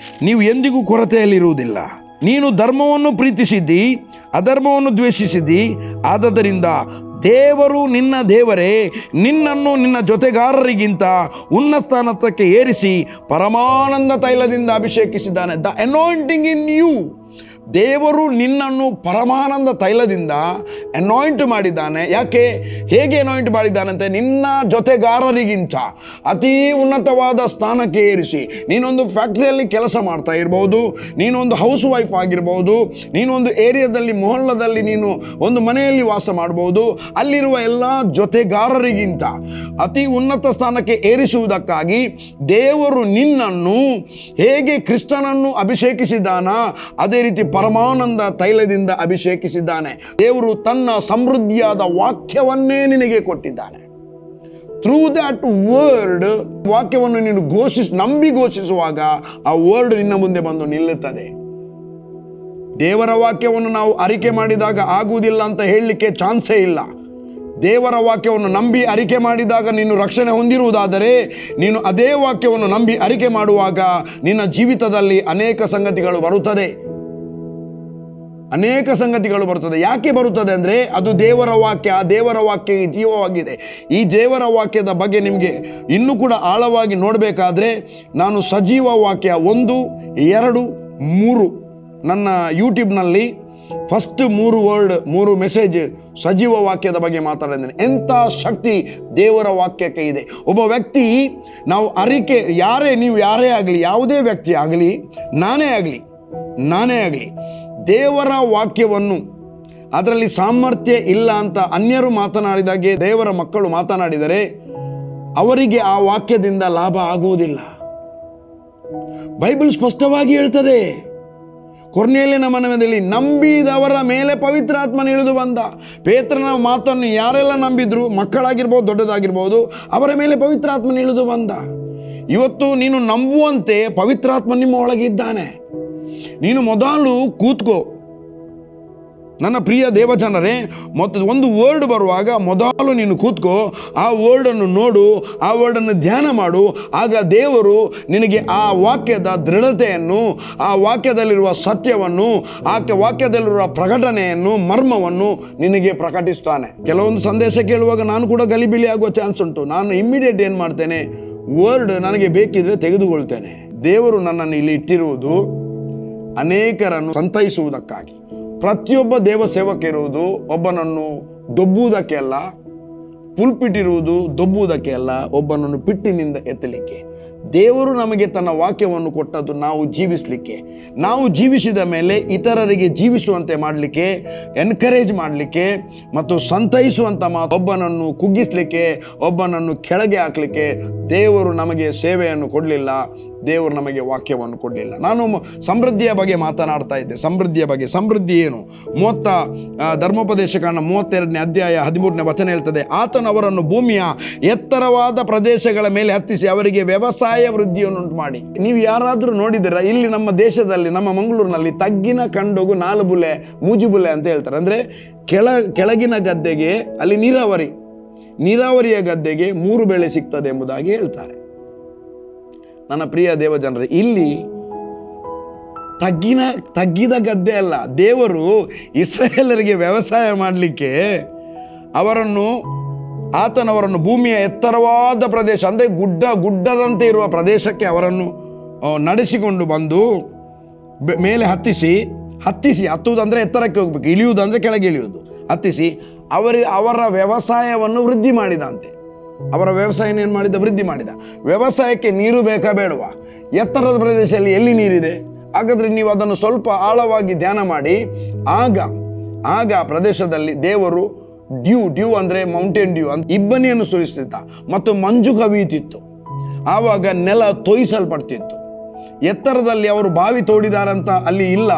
ನೀವು ಎಂದಿಗೂ ಕೊರತೆಯಲ್ಲಿರುವುದಿಲ್ಲ. ನೀನು ಧರ್ಮವನ್ನು ಪ್ರೀತಿಸಿದ್ದಿ, ಅಧರ್ಮವನ್ನು ದ್ವೇಷಿಸಿದ್ದಿ. ಆದದರಿಂದ ದೇವರು ನಿನ್ನ ದೇವರೇ ನಿನ್ನನ್ನು ನಿನ್ನ ಜೊತೆಗಾರರಿಗಿಂತ ಉನ್ನತ ಸ್ಥಾನಕ್ಕೆ ಏರಿಸಿ ಪರಮಾನಂದ ತೈಲದಿಂದ ಅಭಿಷೇಕಿಸಿದ್ದಾನೆ. The anointing in you. ದೇವರು ನಿನ್ನನ್ನು ಪರಮಾನಂದ ತೈಲದಿಂದ ಅನಾಯಿಂಟ್ ಮಾಡಿದ್ದಾನೆ. ಯಾಕೆ? ಹೇಗೆ ಅನಾಯಿಂಟ್ ಮಾಡಿದ್ದಾನಂತೆ? ನಿನ್ನ ಜೊತೆಗಾರರಿಗಿಂತ ಅತೀ ಉನ್ನತವಾದ ಸ್ಥಾನಕ್ಕೆ ಏರಿಸಿ. ನೀನೊಂದು ಫ್ಯಾಕ್ಟ್ರಿಯಲ್ಲಿ ಕೆಲಸ ಮಾಡ್ತಾ ಇರ್ಬೋದು, ನೀನೊಂದು ಹೌಸ್ ವೈಫ್ ಆಗಿರ್ಬೋದು, ನೀನೊಂದು ಏರಿಯಾದಲ್ಲಿ ಮೊಹಲ್ಲದಲ್ಲಿ ನೀನು ಒಂದು ಮನೆಯಲ್ಲಿ ವಾಸ ಮಾಡ್ಬೋದು. ಅಲ್ಲಿರುವ ಎಲ್ಲ ಜೊತೆಗಾರರಿಗಿಂತ ಅತಿ ಉನ್ನತ ಸ್ಥಾನಕ್ಕೆ ಏರಿಸುವುದಕ್ಕಾಗಿ ದೇವರು ನಿನ್ನನ್ನು ಹೇಗೆ ಕ್ರಿಸ್ತನನ್ನು ಅಭಿಷೇಕಿಸಿದ್ದಾನ ಅದೇ ರೀತಿ ಪರಮಾನಂದ ತೈಲದಿಂದ ಅಭಿಷೇಕಿಸಿದ್ದಾನೆ. ದೇವರು ತನ್ನ ಸಮೃದ್ಧಿಯಾದ ವಾಕ್ಯವನ್ನೇ ನಿನಗೆ ಕೊಟ್ಟಿದ್ದಾನೆ. ಥ್ರೂ ದ್ಯಾಟ್ ವರ್ಡ್, ವಾಕ್ಯವನ್ನು ನೀನು ನಂಬಿ ಘೋಷಿಸುವಾಗ ಆ ವರ್ಡ್ ನಿನ್ನ ಮುಂದೆ ಬಂದು ನಿಲ್ಲುತ್ತದೆ. ದೇವರ ವಾಕ್ಯವನ್ನು ನಾವು ಅರಿಕೆ ಮಾಡಿದಾಗ ಆಗುವುದಿಲ್ಲ ಅಂತ ಹೇಳಲಿಕ್ಕೆ ಚಾನ್ಸೇ ಇಲ್ಲ. ದೇವರ ವಾಕ್ಯವನ್ನು ನಂಬಿ ಅರಿಕೆ ಮಾಡಿದಾಗ ನೀನು ರಕ್ಷಣೆ ಹೊಂದಿರುವುದಾದರೆ, ನೀನು ಅದೇ ವಾಕ್ಯವನ್ನು ನಂಬಿ ಅರಿಕೆ ಮಾಡುವಾಗ ನಿನ್ನ ಜೀವಿತದಲ್ಲಿ ಅನೇಕ ಸಂಗತಿಗಳು ಬರುತ್ತದೆ. ಅನೇಕ ಸಂಗತಿಗಳು ಬರುತ್ತದೆ. ಯಾಕೆ ಬರುತ್ತದೆ ಅಂದರೆ ಅದು ದೇವರ ವಾಕ್ಯ. ದೇವರ ವಾಕ್ಯ ಜೀವವಾಗಿದೆ. ಈ ದೇವರ ವಾಕ್ಯದ ಬಗ್ಗೆ ನಿಮಗೆ ಇನ್ನೂ ಕೂಡ ಆಳವಾಗಿ ನೋಡಬೇಕಾದ್ರೆ ನಾನು ಸಜೀವ ವಾಕ್ಯ 1, 2, 3 ನನ್ನ ಯೂಟ್ಯೂಬ್ನಲ್ಲಿ ಫಸ್ಟ್ 3 ಮೆಸೇಜ್ ಸಜೀವ ವಾಕ್ಯದ ಬಗ್ಗೆ ಮಾತಾಡಿದ್ದೇನೆ. ಎಂಥ ಶಕ್ತಿ ದೇವರ ವಾಕ್ಯಕ್ಕೆ ಇದೆ. ಒಬ್ಬ ವ್ಯಕ್ತಿ ನಾವು ಅರಿಕೆ, ನೀವು ಯಾರೇ ಆಗಲಿ, ಯಾವುದೇ ವ್ಯಕ್ತಿ ಆಗಲಿ, ನಾನೇ ಆಗಲಿ ದೇವರ ವಾಕ್ಯವನ್ನು ಅದರಲ್ಲಿ ಸಾಮರ್ಥ್ಯ ಇಲ್ಲ ಅಂತ ಅನ್ಯರು ಮಾತನಾಡಿದಾಗೆ ದೇವರ ಮಕ್ಕಳು ಮಾತನಾಡಿದರೆ ಅವರಿಗೆ ಆ ವಾಕ್ಯದಿಂದ ಲಾಭ ಆಗುವುದಿಲ್ಲ. ಬೈಬಲ್ ಸ್ಪಷ್ಟವಾಗಿ ಹೇಳ್ತದೆ. ಕೊರ್ನೇಲಿಯನ ಮನೆಯಲ್ಲಿ ನಂಬಿದವರ ಮೇಲೆ ಪವಿತ್ರಾತ್ಮನ ಇಳಿದು ಬಂದ. ಪೇತ್ರನ ಮಾತನ್ನು ಯಾರೆಲ್ಲ ನಂಬಿದ್ರು, ಮಕ್ಕಳಾಗಿರ್ಬೋದು, ದೊಡ್ಡದಾಗಿರ್ಬೋದು, ಅವರ ಮೇಲೆ ಪವಿತ್ರಾತ್ಮನ ಇಳಿದು ಬಂದ. ಇವತ್ತು ನೀನು ನಂಬುವಂತೆ ಪವಿತ್ರಾತ್ಮ ನಿಮ್ಮ ಒಳಗೆ ಇದ್ದಾನೆ. ನೀನು ಮೊದಲು ಕೂತ್ಕೋ. ನನ್ನ ಪ್ರಿಯ ದೇವಜನರೇ, ಮತ್ತು ಒಂದು ವರ್ಡ್ ಬರುವಾಗ ಮೊದಲು ನೀನು ಕೂತ್ಕೋ, ಆ ವರ್ಡನ್ನು ನೋಡು, ಆ ವರ್ಡನ್ನು ಧ್ಯಾನ ಮಾಡು. ಆಗ ದೇವರು ನಿನಗೆ ಆ ವಾಕ್ಯದ ದೃಢತೆಯನ್ನು, ಆ ವಾಕ್ಯದಲ್ಲಿರುವ ಸತ್ಯವನ್ನು, ಆ ವಾಕ್ಯದಲ್ಲಿರುವ ಪ್ರಕಟಣೆಯನ್ನು, ಮರ್ಮವನ್ನು ನಿನಗೆ ಪ್ರಕಟಿಸ್ತಾನೆ. ಕೆಲವೊಂದು ಸಂದೇಶ ಕೇಳುವಾಗ ನಾನು ಕೂಡ ಗಲಿಬಿಲಿ ಆಗುವ ಚಾನ್ಸ್ ಉಂಟು. ನಾನು ಇಮ್ಮಿಡಿಯೇಟ್ ಏನು ಮಾಡ್ತೇನೆ, ವರ್ಡ್ ನನಗೆ ಬೇಕಿದ್ರೆ ತೆಗೆದುಕೊಳ್ತೇನೆ. ದೇವರು ನನ್ನನ್ನು ಇಲ್ಲಿ ಇಟ್ಟಿರುವುದು ಅನೇಕರನ್ನು ಸಂತೈಸುವುದಕ್ಕಾಗಿ. ಪ್ರತಿಯೊಬ್ಬ ದೇವ ಸೇವಕರಿರುವುದು ಒಬ್ಬನನ್ನು ದೊಬ್ಬುವುದಕ್ಕೆ ಅಲ್ಲ, ಪುಲ್ಪಿಟ್ ಇರುವುದು ದೊಬ್ಬುವುದಕ್ಕೆ ಅಲ್ಲ, ಒಬ್ಬನನ್ನು ಪಿಟ್ಟಿನಿಂದ ಎತ್ತಲಿಕ್ಕೆ. ದೇವರು ನಮಗೆ ತನ್ನ ವಾಕ್ಯವನ್ನು ಕೊಟ್ಟದ್ದು ನಾವು ಜೀವಿಸಲಿಕ್ಕೆ. ನಾವು ಜೀವಿಸಿದ ಮೇಲೆ ಇತರರಿಗೆ ಜೀವಿಸುವಂತೆ ಮಾಡಲಿಕ್ಕೆ, ಎನ್ಕರೇಜ್ ಮಾಡಲಿಕ್ಕೆ ಮತ್ತು ಸಂತೈಸುವಂಥ ಒಬ್ಬನನ್ನು ಕುಗ್ಗಿಸಲಿಕ್ಕೆ, ಒಬ್ಬನನ್ನು ಕೆಳಗೆ ಹಾಕಲಿಕ್ಕೆ ದೇವರು ನಮಗೆ ಸೇವೆಯನ್ನು ಕೊಡಲಿಲ್ಲ. ದೇವರು ನಮಗೆ ವಾಕ್ಯವನ್ನು ಕೊಡಲಿಲ್ಲ. ನಾನು ಸಮೃದ್ಧಿಯ ಬಗ್ಗೆ ಮಾತನಾಡ್ತಾ ಇದ್ದೆ. ಸಮೃದ್ಧಿ ಏನು? ಧರ್ಮೋಪದೇಶಕಾಂಡ 32ನೇ ಅಧ್ಯಾಯ 13ನೇ ವಚನ ಹೇಳ್ತದೆ, ಆತನು ಅವರನ್ನು ಭೂಮಿಯ ಎತ್ತರವಾದ ಪ್ರದೇಶಗಳ ಮೇಲೆ ಹತ್ತಿಸಿ ಅವರಿಗೆ ವ್ಯವಸಾಯ ವೃದ್ಧಿಯನ್ನುಂಟು ಮಾಡಿ. ನೀವು ಯಾರಾದರೂ ನೋಡಿದ್ದೀರಾ? ಇಲ್ಲಿ ನಮ್ಮ ದೇಶದಲ್ಲಿ, ನಮ್ಮ ಮಂಗಳೂರಿನಲ್ಲಿ ತಗ್ಗಿನ ಕಂಡೋಗು 4 ಬುಲೆ, ಮೂಜುಬುಲೆ ಅಂತ ಹೇಳ್ತಾರೆ. ಅಂದರೆ ಕೆಳಗಿನ ಗದ್ದೆಗೆ ಅಲ್ಲಿ ನೀರಾವರಿಯ ಗದ್ದೆಗೆ 3 ಬೆಳೆ ಸಿಗ್ತದೆ ಎಂಬುದಾಗಿ ಹೇಳ್ತಾರೆ. ನನ್ನ ಪ್ರಿಯ ದೇವಜನರೇ, ಇಲ್ಲಿ ತಗ್ಗಿದ ಗದ್ದೆ ಅಲ್ಲ. ದೇವರು ಇಸ್ರಾಯೇಲರಿಗೆ ವ್ಯವಸಾಯ ಮಾಡಲಿಕ್ಕೆ ಆತನವರನ್ನು ಭೂಮಿಯ ಎತ್ತರವಾದ ಪ್ರದೇಶ, ಅಂದರೆ ಗುಡ್ಡದಂತೆ ಇರುವ ಪ್ರದೇಶಕ್ಕೆ ಅವರನ್ನು ನಡೆಸಿಕೊಂಡು ಬಂದು ಮೇಲೆ ಹತ್ತುವುದಂದರೆ ಎತ್ತರಕ್ಕೆ ಹೋಗ್ಬೇಕು, ಇಳಿಯುವುದಂದರೆ ಕೆಳಗೆ ಇಳಿಯುವುದು, ಹತ್ತಿಸಿ ಅವರ ವ್ಯವಸಾಯವನ್ನು ವೃದ್ಧಿ ಮಾಡಿದಂತೆ. ಅವರ ವ್ಯವಸಾಯ ಏನು ಮಾಡಿದ? ವೃದ್ಧಿ ಮಾಡಿದ. ವ್ಯವಸಾಯಕ್ಕೆ ನೀರು ಬೇಕಾ ಬೇಡವಾ? ಎತ್ತರದ ಪ್ರದೇಶದಲ್ಲಿ ಎಲ್ಲಿ ನೀರಿದೆ? ಹಾಗಾದರೆ ನೀವು ಅದನ್ನು ಸ್ವಲ್ಪ ಆಳವಾಗಿ ಧ್ಯಾನ ಮಾಡಿ. ಆಗ ಪ್ರದೇಶದಲ್ಲಿ ದೇವರು ಡ್ಯೂ ಅಂದರೆ ಮೌಂಟೇನ್ ಡ್ಯೂ ಅಂತ ಇಬ್ಬನಿಯನ್ನು ಸುರಿಸ್ತಿದ್ದ ಮತ್ತು ಮಂಜು ಕವಿಯುತ್ತಿತ್ತು. ಆವಾಗ ನೆಲ ತೋಯಿಸಲ್ಪಡ್ತಿತ್ತು. ಎತ್ತರದಲ್ಲಿ ಅವರು ಬಾವಿ ತೋಡಿದಾರಂತ ಅಲ್ಲಿ ಇಲ್ಲ,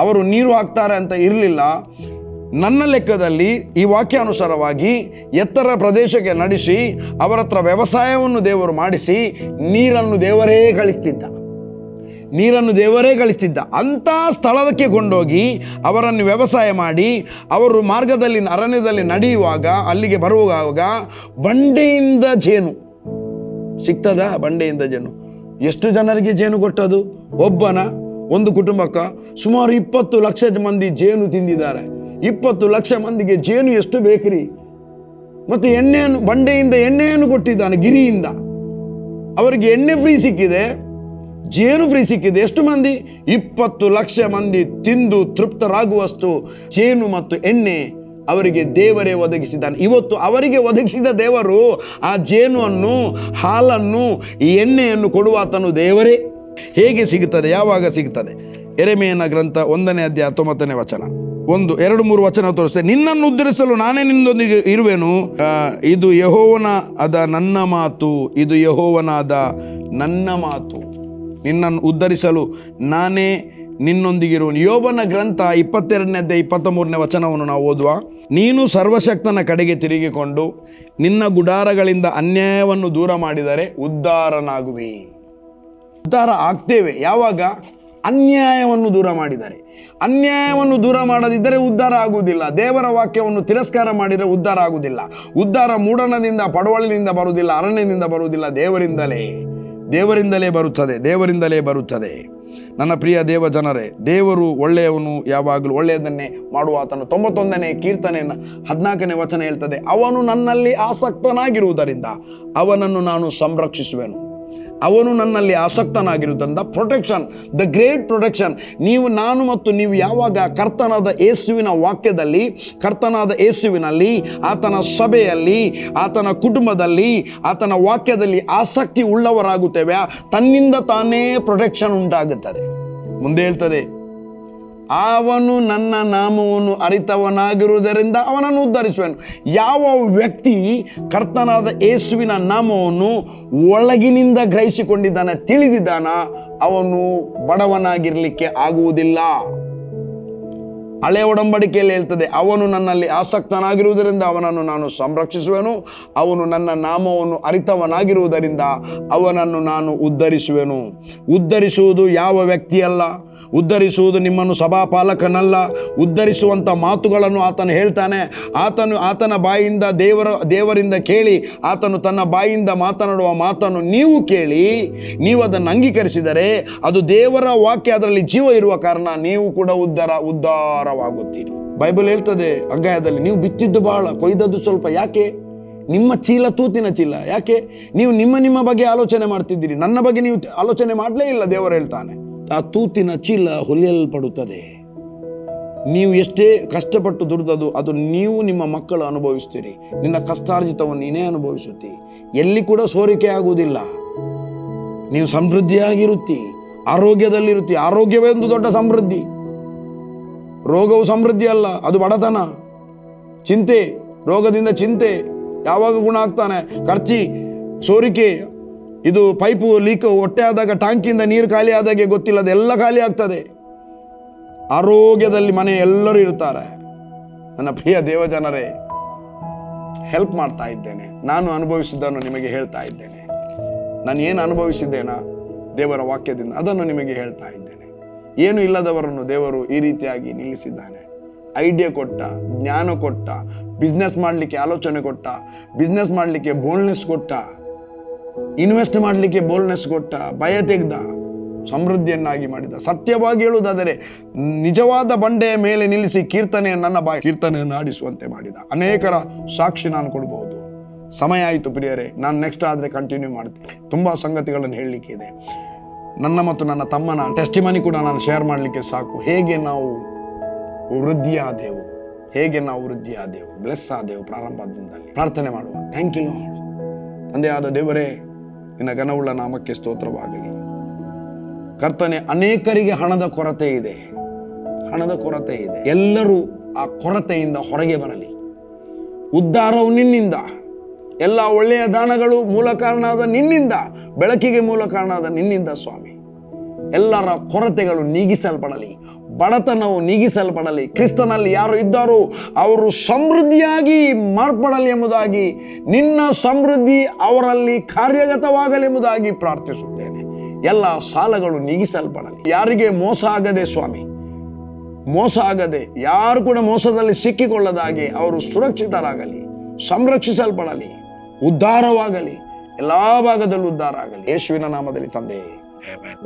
ಅವರು ನೀರು ಹಾಕ್ತಾರೆ ಅಂತ ಇರಲಿಲ್ಲ. ನನ್ನ ಲೆಕ್ಕದಲ್ಲಿ ಈ ವಾಕ್ಯಾನುಸಾರವಾಗಿ ಎತ್ತರ ಪ್ರದೇಶಕ್ಕೆ ನಡೆಸಿ ಅವರ ಹತ್ರ ವ್ಯವಸಾಯವನ್ನು ದೇವರು ಮಾಡಿಸಿ ನೀರನ್ನು ದೇವರೇ ಕಳಿಸ್ತಿದ್ದ. ಅಂಥ ಸ್ಥಳಕ್ಕೆ ಕೊಂಡೋಗಿ ಅವರನ್ನು ವ್ಯವಸಾಯ ಮಾಡಿ ಅವರು ಮಾರ್ಗದಲ್ಲಿ ಅರಣ್ಯದಲ್ಲಿ ನಡೆಯುವಾಗ, ಅಲ್ಲಿಗೆ ಬರುವಾಗ ಬಂಡೆಯಿಂದ ಜೇನು ಸಿಗ್ತದ. ಬಂಡೆಯಿಂದ ಜೇನು ಎಷ್ಟು ಜನರಿಗೆ ಜೇನು ಕೊಟ್ಟದು? ಒಂದು ಕುಟುಂಬಕ್ಕೆ ಸುಮಾರು 20 ಲಕ್ಷ ಮಂದಿ ಜೇನು ತಿಂದಿದ್ದಾರೆ. 20 ಲಕ್ಷ ಮಂದಿಗೆ ಜೇನು ಎಷ್ಟು ಬೇಕ್ರಿ? ಮತ್ತು ಬಂಡೆಯಿಂದ ಎಣ್ಣೆಯನ್ನು ಕೊಟ್ಟಿದ್ದಾನೆ, ಗಿರಿಯಿಂದ. ಅವರಿಗೆ ಎಣ್ಣೆ ಫ್ರೀ ಸಿಕ್ಕಿದೆ, ಜೇನು ಫ್ರೀ ಸಿಕ್ಕಿದೆ. ಎಷ್ಟು ಮಂದಿ? 20 ಲಕ್ಷ ಮಂದಿ ತಿಂದು ತೃಪ್ತರಾಗುವಷ್ಟು ಜೇನು ಮತ್ತು ಎಣ್ಣೆ ಅವರಿಗೆ ದೇವರೇ ಒದಗಿಸಿದ್ದಾನೆ. ಇವತ್ತು ಅವರಿಗೆ ಒದಗಿಸಿದ ದೇವರು ಆ ಜೇನುವನ್ನು, ಹಾಲನ್ನು, ಈ ಎಣ್ಣೆಯನ್ನು ಕೊಡುವಾತನು ದೇವರೇ. ಹೇಗೆ ಸಿಗುತ್ತದೆ? ಯಾವಾಗ ಸಿಗುತ್ತದೆ? ಯೆರೆಮೀಯನ ಗ್ರಂಥ 1ನೇ ಅಧ್ಯಾಯ 19ನೇ ವಚನ, 1, 2, 3 ವಚನ ತೋರಿಸ್ತೇನೆ. ನಿನ್ನನ್ನು ಉದ್ಧರಿಸಲು ನಾನೇ ನಿನ್ನೊಂದಿಗೆ ಇರುವೆನು, ಇದು ಯೆಹೋವನಾದ ನನ್ನ ಮಾತು, ಇದು ಯೆಹೋವನಾದ ನನ್ನ ಮಾತು. ನಿನ್ನನ್ನು ಉದ್ಧರಿಸಲು ನಾನೇ ನಿನ್ನೊಂದಿಗಿರುವನು. ಯೋಬನ ಗ್ರಂಥ 22ನೇ ಅಧ್ಯಾಯ 23ನೇ ವಚನವನ್ನು ನಾವು ಓದುವ. ನೀನು ಸರ್ವಶಕ್ತನ ಕಡೆಗೆ ತಿರುಗಿಕೊಂಡು ನಿನ್ನ ಗುಡಾರಗಳಿಂದ ಅನ್ಯಾಯವನ್ನು ದೂರ ಮಾಡಿದರೆ ಉದ್ಧಾರನಾಗುವೆ. ಉದ್ಧಾರ ಆಗ್ತೇವೆ ಯಾವಾಗ? ಅನ್ಯಾಯವನ್ನು ದೂರ ಮಾಡಿದ್ದಾರೆ. ಅನ್ಯಾಯವನ್ನು ದೂರ ಮಾಡದಿದ್ದರೆ ಉದ್ಧಾರ ಆಗುವುದಿಲ್ಲ. ದೇವರ ವಾಕ್ಯವನ್ನು ತಿರಸ್ಕಾರ ಮಾಡಿದರೆ ಉದ್ಧಾರ ಆಗುವುದಿಲ್ಲ. ಉದ್ಧಾರ ಮೂಡಣದಿಂದ, ಪಡವಳಿನಿಂದ ಬರುವುದಿಲ್ಲ, ಅರಣ್ಯದಿಂದ ಬರುವುದಿಲ್ಲ, ದೇವರಿಂದಲೇ ಬರುತ್ತದೆ. ನನ್ನ ಪ್ರಿಯ ದೇವ ಜನರೇ, ದೇವರು ಒಳ್ಳೆಯವನು, ಯಾವಾಗಲೂ ಒಳ್ಳೆಯದನ್ನೇ ಮಾಡುವ ಆತನು. 91ನೇ ಕೀರ್ತನೆ 14ನೇ ವಚನ ಹೇಳ್ತದೆ, ಅವನು ನನ್ನಲ್ಲಿ ಆಸಕ್ತನಾಗಿರುವುದರಿಂದ ಅವನನ್ನು ನಾನು ಸಂರಕ್ಷಿಸುವೆನು. ಅವನು ನನ್ನಲ್ಲಿ ಆಸಕ್ತನಾಗಿರುವುದರಿಂದ ಪ್ರೊಟೆಕ್ಷನ್, ದ ಗ್ರೇಟ್ ಪ್ರೊಟೆಕ್ಷನ್. ನಾನು ಮತ್ತು ನೀವು ಯಾವಾಗ ಕರ್ತನಾದ ಯೇಸುವಿನ ವಾಕ್ಯದಲ್ಲಿ, ಕರ್ತನಾದ ಯೇಸುವಿನಲ್ಲಿ, ಆತನ ಸಭೆಯಲ್ಲಿ, ಆತನ ಕುಟುಂಬದಲ್ಲಿ, ಆತನ ವಾಕ್ಯದಲ್ಲಿ ಆಸಕ್ತಿ ಉಳ್ಳವರಾಗುತ್ತೇವೆ, ತನ್ನಿಂದ ತಾನೇ ಪ್ರೊಟೆಕ್ಷನ್ ಉಂಟಾಗುತ್ತದೆ. ಮುಂದೆ ಹೇಳ್ತದೆ, ಅವನು ನನ್ನ ನಾಮವನ್ನು ಅರಿತವನಾಗಿರುವುದರಿಂದ ಅವನನ್ನು ಉದ್ಧರಿಸುವನು. ಯಾವ ವ್ಯಕ್ತಿ ಕರ್ತನಾದ ಯೇಸುವಿನ ನಾಮವನ್ನು ಒಳಗಿನಿಂದ ಗ್ರಹಿಸಿಕೊಂಡಿದ್ದಾನೆ, ತಿಳಿದಿದ್ದಾನ, ಅವನು ಬಡವನಾಗಿರಲಿಕ್ಕೆ ಆಗುವುದಿಲ್ಲ. ಹಳೆ ಒಡಂಬಡಿಕೆಯಲ್ಲಿ ಹೇಳ್ತದೆ, ಅವನು ನನ್ನಲ್ಲಿ ಆಸಕ್ತನಾಗಿರುವುದರಿಂದ ಅವನನ್ನು ನಾನು ಸಂರಕ್ಷಿಸುವೆನು. ಅವನು ನನ್ನ ನಾಮವನ್ನು ಅರಿತವನಾಗಿರುವುದರಿಂದ ಅವನನ್ನು ನಾನು ಉದ್ಧರಿಸುವೆನು. ಉದ್ಧರಿಸುವುದು ಯಾವ ವ್ಯಕ್ತಿಯಲ್ಲ, ಉದ್ಧರಿಸುವುದು ನಿಮ್ಮನ್ನು ಸಭಾಪಾಲಕನಲ್ಲ. ಉದ್ಧರಿಸುವಂಥ ಮಾತುಗಳನ್ನು ಆತನು ಹೇಳ್ತಾನೆ. ಆತನ ಬಾಯಿಂದ ದೇವರಿಂದ ಕೇಳಿ, ಆತನು ತನ್ನ ಬಾಯಿಂದ ಮಾತನಾಡುವ ಮಾತನ್ನು ನೀವು ಕೇಳಿ, ನೀವು ಅದನ್ನು ಅಂಗೀಕರಿಸಿದರೆ ಅದು ದೇವರ ವಾಕ್ಯ, ಅದರಲ್ಲಿ ಜೀವ ಇರುವ ಕಾರಣ ನೀವು ಕೂಡ ಉದ್ಧಾರವಾಗುತ್ತೀರಿ. ಬೈಬಲ್ ಹೇಳ್ತದೆ ಅಧ್ಯಾಯದಲ್ಲಿ, ನೀವು ಬಿತ್ತಿದ್ದು ಬಹಳ, ಕೊಯ್ದದ್ದು ಸ್ವಲ್ಪ. ಯಾಕೆ? ನಿಮ್ಮ ಚೀಲ ತೂತಿನ ಚೀಲ. ಯಾಕೆ? ನೀವು ನಿಮ್ಮ ಬಗ್ಗೆ ಆಲೋಚನೆ ಮಾಡ್ತಿದ್ದೀರಿ, ನನ್ನ ಬಗ್ಗೆ ನೀವು ಆಲೋಚನೆ ಮಾಡಲೇ ಇಲ್ಲ. ದೇವರು ಹೇಳ್ತಾನೆ, ಆ ತೂತಿನ ಚೀಲ ಹೊಲಿಯಲ್ಪಡುತ್ತದೆ. ನೀವು ಎಷ್ಟೇ ಕಷ್ಟಪಟ್ಟು ದುಡಿದದು ಅದು ನೀವು ನಿಮ್ಮ ಮಕ್ಕಳು ಅನುಭವಿಸ್ತೀರಿ. ನಿನ್ನ ಕಷ್ಟಾರ್ಜಿತವನ್ನು ನೀನೇ ಅನುಭವಿಸುತ್ತಿ. ಎಲ್ಲಿ ಕೂಡ ಸೋರಿಕೆ ಆಗುವುದಿಲ್ಲ. ನೀವು ಸಮೃದ್ಧಿಯಾಗಿರುತ್ತಿ, ಆರೋಗ್ಯದಲ್ಲಿರುತ್ತಿ. ಆರೋಗ್ಯವೇ ಒಂದು ದೊಡ್ಡ ಸಮೃದ್ಧಿ. ರೋಗವು ಸಮೃದ್ಧಿ ಅಲ್ಲ, ಅದು ಬಡತನ, ಚಿಂತೆ. ರೋಗದಿಂದ ಚಿಂತೆ. ಯಾವಾಗ ಗುಣ ಆಗ್ತಾನೆ? ಖರ್ಚಿ, ಸೋರಿಕೆ, ಇದು ಪೈಪು ಲೀಕ್, ಹೊಟ್ಟೆ ಆದಾಗ ಟ್ಯಾಂಕಿಂದ ನೀರು ಖಾಲಿ ಆದಾಗೆ ಗೊತ್ತಿಲ್ಲ, ಅದೆಲ್ಲ ಖಾಲಿ ಆಗ್ತದೆ. ಆರೋಗ್ಯದಲ್ಲಿ ಮನೆ ಎಲ್ಲರೂ ಇರ್ತಾರೆ. ನನ್ನ ಪ್ರಿಯ ದೇವಜನರೇ, ಹೆಲ್ಪ್ ಮಾಡ್ತಾ ಇದ್ದೇನೆ. ನಾನು ಅನುಭವಿಸಿದ್ದನ್ನು ನಿಮಗೆ ಹೇಳ್ತಾ ಇದ್ದೇನೆ. ನಾನು ಏನು ಅನುಭವಿಸಿದ್ದೇನಾ ದೇವರ ವಾಕ್ಯದಿಂದ, ಅದನ್ನು ನಿಮಗೆ ಹೇಳ್ತಾ ಇದ್ದೇನೆ. ಏನು ಇಲ್ಲದವರನ್ನು ದೇವರು ಈ ರೀತಿಯಾಗಿ ನಿಲ್ಲಿಸಿದ್ದಾನೆ. ಐಡಿಯಾ ಕೊಟ್ಟ, ಜ್ಞಾನ ಕೊಟ್ಟ, ಬಿಸ್ನೆಸ್ ಮಾಡಲಿಕ್ಕೆ ಆಲೋಚನೆ ಕೊಟ್ಟ, ಬಿಸ್ನೆಸ್ ಮಾಡಲಿಕ್ಕೆ ಬೋಲ್ಡ್ನೆಸ್ ಕೊಟ್ಟ, ಇನ್ವೆಸ್ಟ್ ಮಾಡಲಿಕ್ಕೆ ಬೋಲ್ಡ್ನೆಸ್ ಕೊಟ್ಟ, ಭಯ ತೆಗೆದ, ಸಮೃದ್ಧಿಯನ್ನಾಗಿ ಮಾಡಿದ. ಸತ್ಯವಾಗಿ ಹೇಳುವುದಾದರೆ ನಿಜವಾದ ಬಂಡೆಯ ಮೇಲೆ ನಿಲ್ಲಿಸಿ ಕೀರ್ತನೆಯನ್ನು ಆಡಿಸುವಂತೆ ಮಾಡಿದ. ಅನೇಕರ ಸಾಕ್ಷಿ ನಾನು ಕೊಡಬಹುದು. ಸಮಯ ಆಯಿತು ಪ್ರಿಯರೇ, ನಾನು ನೆಕ್ಸ್ಟ್ ಆದರೆ ಕಂಟಿನ್ಯೂ ಮಾಡ್ತೀನಿ. ತುಂಬ ಸಂಗತಿಗಳನ್ನು ಹೇಳಲಿಕ್ಕೆ ಇದೆ. ನನ್ನ ಮತ್ತು ನನ್ನ ತಮ್ಮನ ಟೆಸ್ಟಿಮನಿ ಕೂಡ ನಾನು ಶೇರ್ ಮಾಡಲಿಕ್ಕೆ ಸಾಕು. ಹೇಗೆ ನಾವು ವೃದ್ಧಿಯಾದೆವು. ಬ್ಲೆಸ್ ಆದೆವು ಪ್ರಾರಂಭದಿಂದಲೇ. ಪ್ರಾರ್ಥನೆ ಮಾಡುವ. Thank you lord. ತಂದೆಯಾದ ದೇವರೇ, ನಿನ್ನ ಘನವುಳ್ಳ ನಾಮಕ್ಕೆ ಸ್ತೋತ್ರವಾಗಲಿ. ಕರ್ತನೆ, ಅನೇಕರಿಗೆ ಹಣದ ಕೊರತೆ ಇದೆ. ಎಲ್ಲರೂ ಆ ಕೊರತೆಯಿಂದ ಹೊರಗೆ ಬರಲಿ. ಉದ್ಧಾರವು ನಿನ್ನಿಂದ, ಎಲ್ಲ ಒಳ್ಳೆಯ ದಾನಗಳು ಮೂಲ ಕಾರಣವಾದ ನಿನ್ನಿಂದ, ಬೆಳಕಿಗೆ ಮೂಲ ಕಾರಣವಾದ ನಿನ್ನಿಂದ ಸ್ವಾಮಿ. ಎಲ್ಲರ ಕೊರತೆಗಳು ನೀಗಿಸಲ್ಪಡಲಿ, ಬಡತನವು ನೀಗಿಸಲ್ಪಡಲಿ. ಕ್ರಿಸ್ತನಲ್ಲಿ ಯಾರು ಇದ್ದಾರೋ ಅವರು ಸಮೃದ್ಧಿಯಾಗಿ ಮಾರ್ಪಡಲಿ ಎಂಬುದಾಗಿ, ನಿನ್ನ ಸಮೃದ್ಧಿ ಅವರಲ್ಲಿ ಕಾರ್ಯಗತವಾಗಲಿ ಎಂಬುದಾಗಿ ಪ್ರಾರ್ಥಿಸುತ್ತೇನೆ. ಎಲ್ಲ ಸಾಲಗಳು ನೀಗಿಸಲ್ಪಡಲಿ. ಯಾರಿಗೆ ಮೋಸ ಆಗದೆ ಸ್ವಾಮಿ, ಮೋಸ ಆಗದೆ, ಯಾರು ಕೂಡ ಮೋಸದಲ್ಲಿ ಸಿಕ್ಕಿಕೊಳ್ಳದಾಗೆ ಅವರು ಸುರಕ್ಷಿತರಾಗಲಿ, ಸಂರಕ್ಷಿಸಲ್ಪಡಲಿ, ಉದ್ಧಾರವಾಗಲಿ, ಎಲ್ಲ ಭಾಗದಲ್ಲೂ ಉದ್ಧಾರ ಆಗಲಿ. ಯೇಸುವಿನ ನಾಮದಲ್ಲಿ ತಂದೆ, ಆಮೆನ್.